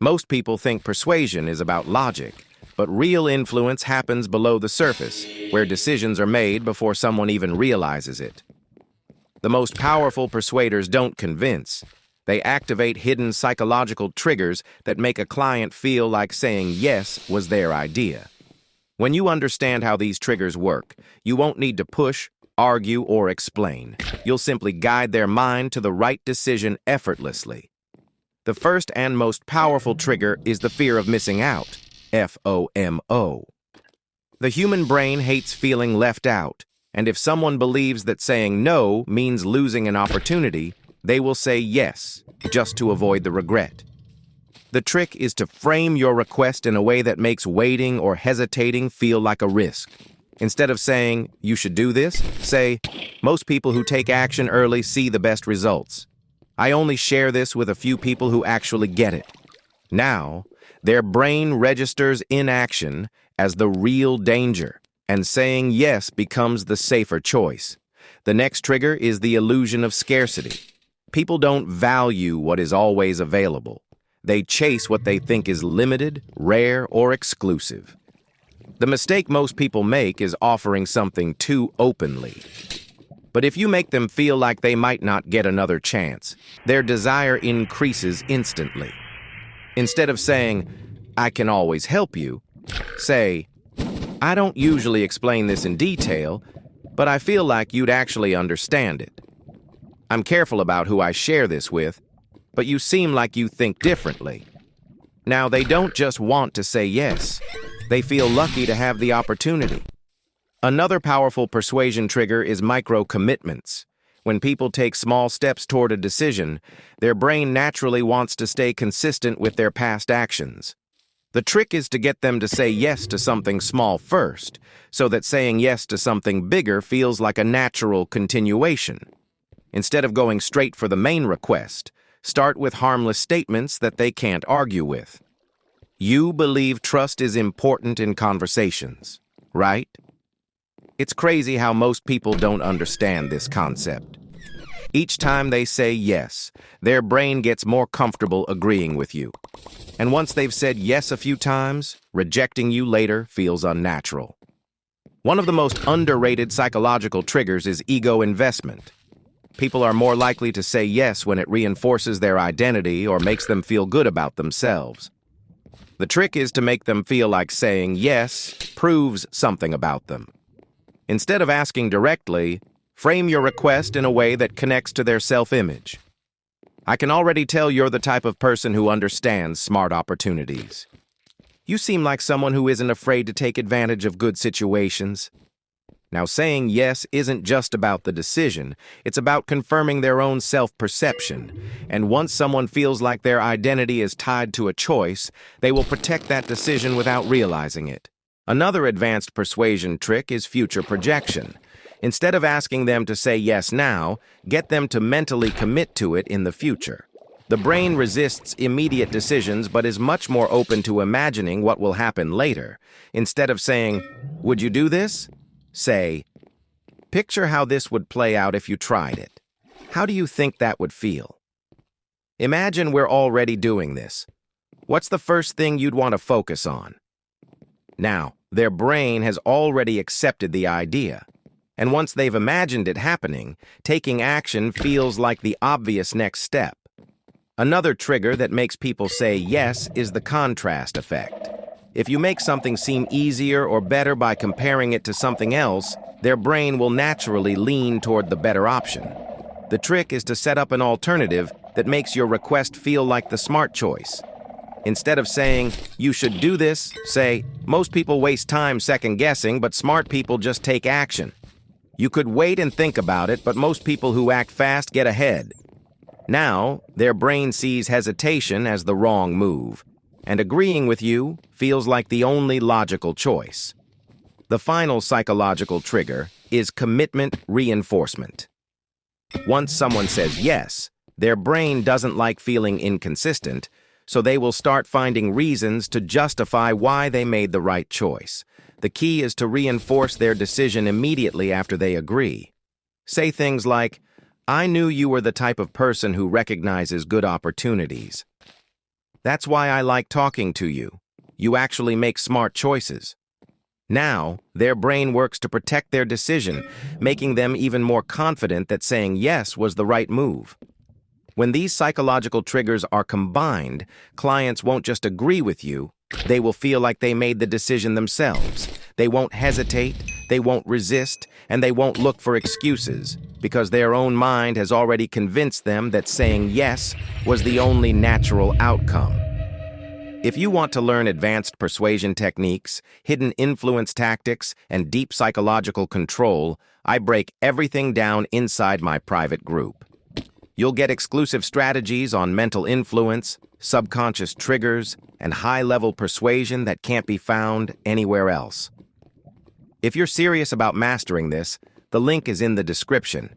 Most people think persuasion is about logic, but real influence happens below the surface, where decisions are made before someone even realizes it. The most powerful persuaders don't convince. They activate hidden psychological triggers that make a client feel like saying yes was their idea. When you understand how these triggers work, you won't need to push, argue, or explain. You'll simply guide their mind to the right decision effortlessly. The first and most powerful trigger is the fear of missing out, FOMO. The human brain hates feeling left out, and if someone believes that saying no means losing an opportunity, they will say yes, just to avoid the regret. The trick is to frame your request in a way that makes waiting or hesitating feel like a risk. Instead of saying, "You should do this," say, "Most people who take action early see the best results. I only share this with a few people who actually get it." Now, their brain registers inaction as the real danger, and saying yes becomes the safer choice. The next trigger is the illusion of scarcity. People don't value what is always available. They chase what they think is limited, rare, or exclusive. The mistake most people make is offering something too openly. But if you make them feel like they might not get another chance, their desire increases instantly. Instead of saying, "I can always help you," say, "I don't usually explain this in detail, but I feel like you'd actually understand it. I'm careful about who I share this with, but you seem like you think differently." Now, they don't just want to say yes. They feel lucky to have the opportunity. Another powerful persuasion trigger is micro-commitments. When people take small steps toward a decision, their brain naturally wants to stay consistent with their past actions. The trick is to get them to say yes to something small first, so that saying yes to something bigger feels like a natural continuation. Instead of going straight for the main request, start with harmless statements that they can't argue with. You believe trust is important in conversations, right? It's crazy how most people don't understand this concept. Each time they say yes, their brain gets more comfortable agreeing with you. And once they've said yes a few times, rejecting you later feels unnatural. One of the most underrated psychological triggers is ego investment. People are more likely to say yes when it reinforces their identity or makes them feel good about themselves. The trick is to make them feel like saying yes proves something about them. Instead of asking directly, frame your request in a way that connects to their self-image. "I can already tell you're the type of person who understands smart opportunities. You seem like someone who isn't afraid to take advantage of good situations." Now, saying yes isn't just about the decision, it's about confirming their own self-perception. And once someone feels like their identity is tied to a choice, they will protect that decision without realizing it. Another advanced persuasion trick is future projection. Instead of asking them to say yes now, get them to mentally commit to it in the future. The brain resists immediate decisions but is much more open to imagining what will happen later. Instead of saying, "Would you do this?" say, "Picture how this would play out if you tried it. How do you think that would feel? Imagine we're already doing this. What's the first thing you'd want to focus on?" Now, their brain has already accepted the idea. And once they've imagined it happening, taking action feels like the obvious next step. Another trigger that makes people say yes is the contrast effect. If you make something seem easier or better by comparing it to something else, their brain will naturally lean toward the better option. The trick is to set up an alternative that makes your request feel like the smart choice. Instead of saying, "You should do this," say, "Most people waste time second-guessing, but smart people just take action. You could wait and think about it, but most people who act fast get ahead." Now, their brain sees hesitation as the wrong move, and agreeing with you feels like the only logical choice. The final psychological trigger is commitment reinforcement. Once someone says yes, their brain doesn't like feeling inconsistent, so they will start finding reasons to justify why they made the right choice. The key is to reinforce their decision immediately after they agree. Say things like, "I knew you were the type of person who recognizes good opportunities." That's why I like talking to you. You actually make smart choices. Now, their brain works to protect their decision, making them even more confident that saying yes was the right move. When these psychological triggers are combined, clients won't just agree with you, they will feel like they made the decision themselves. They won't hesitate, they won't resist, and they won't look for excuses, because their own mind has already convinced them that saying yes was the only natural outcome. If you want to learn advanced persuasion techniques, hidden influence tactics, and deep psychological control, I break everything down inside my private group. You'll get exclusive strategies on mental influence, subconscious triggers, and high-level persuasion that can't be found anywhere else. If you're serious about mastering this, the link is in the description.